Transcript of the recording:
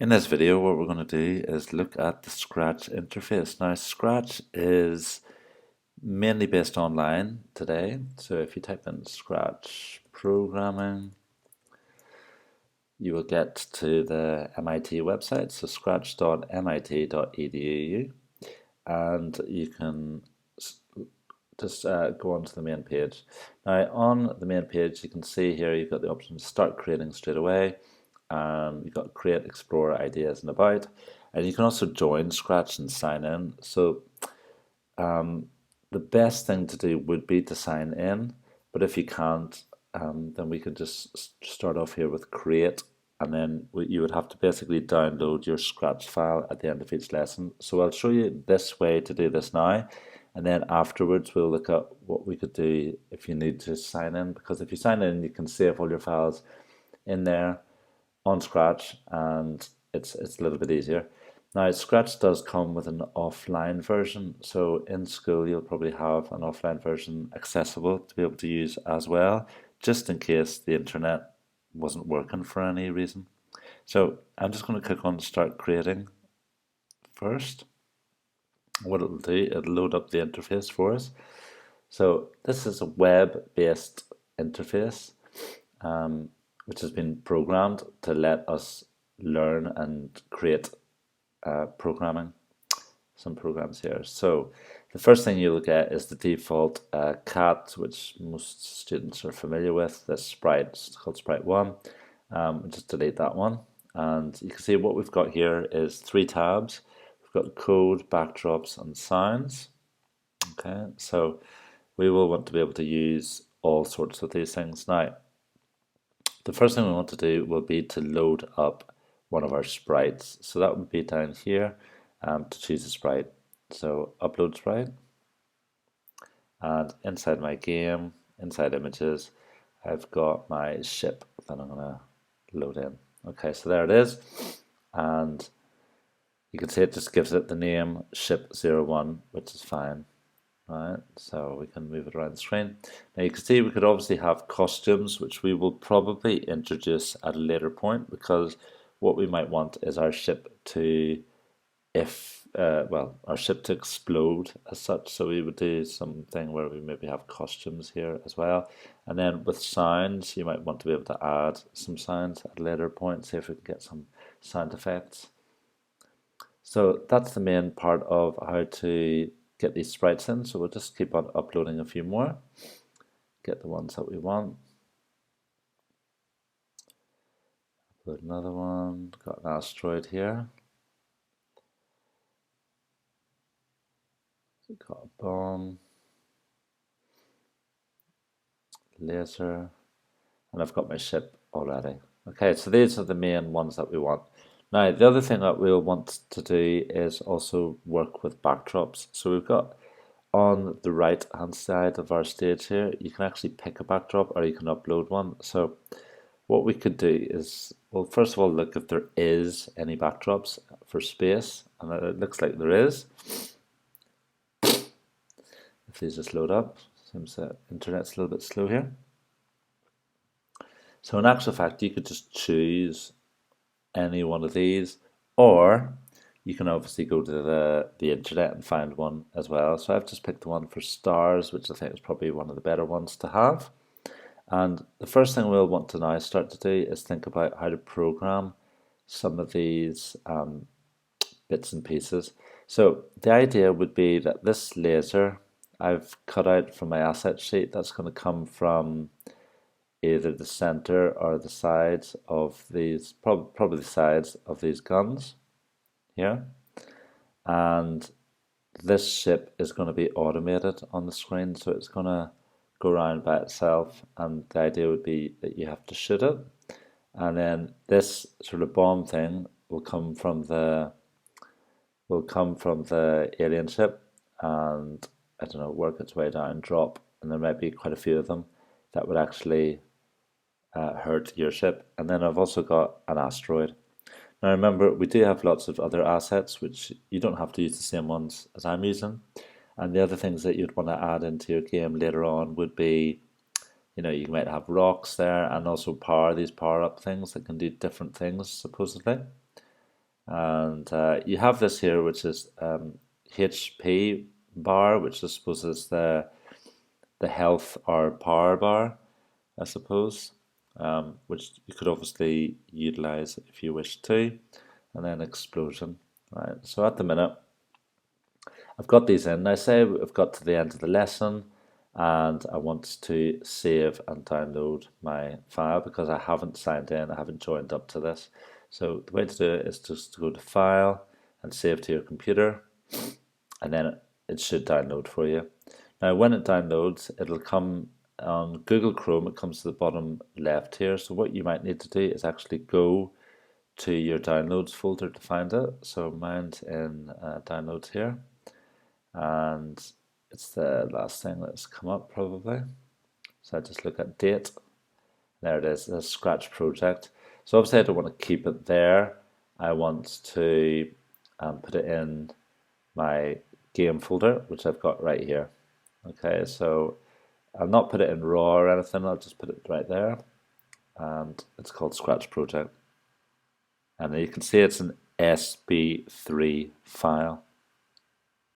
In this video, what we're going to do is look at the Scratch interface. Now, Scratch is mainly based online today. So if you type in Scratch programming, you will get to the MIT website, so scratch.mit.edu, and you can just go onto the main page. Now, on the main page, you can see here you've got the option to start creating straight away. You've got create, explore, ideas, and about. And you can also join Scratch and sign in. So the best thing to do would be to sign in. But if you can't, then we could just start off here with create. And then you would have to basically download your Scratch file at the end of each lesson. So I'll show you this way to do this now. And then afterwards, we'll look at what we could do if you need to sign in. Because if you sign in, you can save all your files in there on Scratch, and it's a little bit easier. Now, Scratch does come with an offline version, so in school you'll probably have an offline version accessible to be able to use as well, just in case the internet wasn't working for any reason. So I'm just going to click on Start Creating first. What it'll do, it'll load up the interface for us. So this is a web-based interface, which has been programmed to let us learn and create programming, some programs here. So the first thing you'll get is the default cat, which most students are familiar with, this sprite. It's called Sprite 1. Just delete that one. And you can see what we've got here is 3 tabs. We've got code, backdrops, and sounds. Okay, so we will want to be able to use all sorts of these things. Now, the first thing we want to do will be to load up one of our sprites. So that would be down here to choose a sprite. So upload sprite. And inside my game, inside images, I've got my ship that I'm going to load in. Okay, so there it is. And you can see it just gives it the name ship01, which is fine. Right, so we can move it around the screen. Now you can see we could obviously have costumes, which we will probably introduce at a later point, because what we might want is our ship to, our ship to explode as such. So we would do something where we maybe have costumes here as well. And then with sounds, you might want to be able to add some sounds at a later point, see if we can get some sound effects. So that's the main part of how to get these sprites in, so we'll just keep on uploading a few more, get the ones that we want. Upload another one, got an asteroid here, got a bomb, laser, and I've got my ship already. Okay, so these are the main ones that we want. Now, the other thing that we'll want to do is also work with backdrops. So we've got on the right hand side of our stage here, you can actually pick a backdrop or you can upload one. So what we could do is, well, first of all, look if there is any backdrops for space, and it looks like there is. If these just load up, seems the internet's a little bit slow here. So in actual fact, you could just choose any one of these, or you can obviously go to the internet and find one as well. So I've just picked the one for stars, which I think is probably one of the better ones to have. And the first thing we'll want to now start to do is think about how to program some of these bits and pieces. So the idea would be that this laser I've cut out from my asset sheet, that's going to come from either the center or the sides of these, probably the sides of these guns here. And this ship is going to be automated on the screen, so it's going to go around by itself, and the idea would be that you have to shoot it, and then this sort of bomb thing will come from the alien ship, and I don't know, work its way down, drop, and there might be quite a few of them that would actually hurt your ship. And then I've also got an asteroid. Now remember, we do have lots of other assets, which you don't have to use the same ones as I'm using. And the other things that you'd want to add into your game later on would be, you might have rocks there, and also these power up things that can do different things, supposedly. And you have this here, which is HP bar, which I suppose is the health or power bar, I suppose, which you could obviously utilize if you wish to, and then explosion. Right. So at the minute, I've got these in. Now, say I've got to the end of the lesson and I want to save and download my file because I haven't signed in, I haven't joined up to this. So the way to do it is just to go to File and Save to your computer, and then it should download for you. Now, when it downloads, it'll come on Google Chrome, it comes to the bottom left here. So what you might need to do is actually go to your downloads folder to find it. So mine's in downloads here, and it's the last thing that's come up probably. So I just look at date. There it is, the Scratch project. So obviously I don't want to keep it there. I want to put it in my game folder, which I've got right here. Okay, so I'll not put it in raw or anything, I'll just put it right there. And it's called Scratch project. And you can see it's an SB3 file.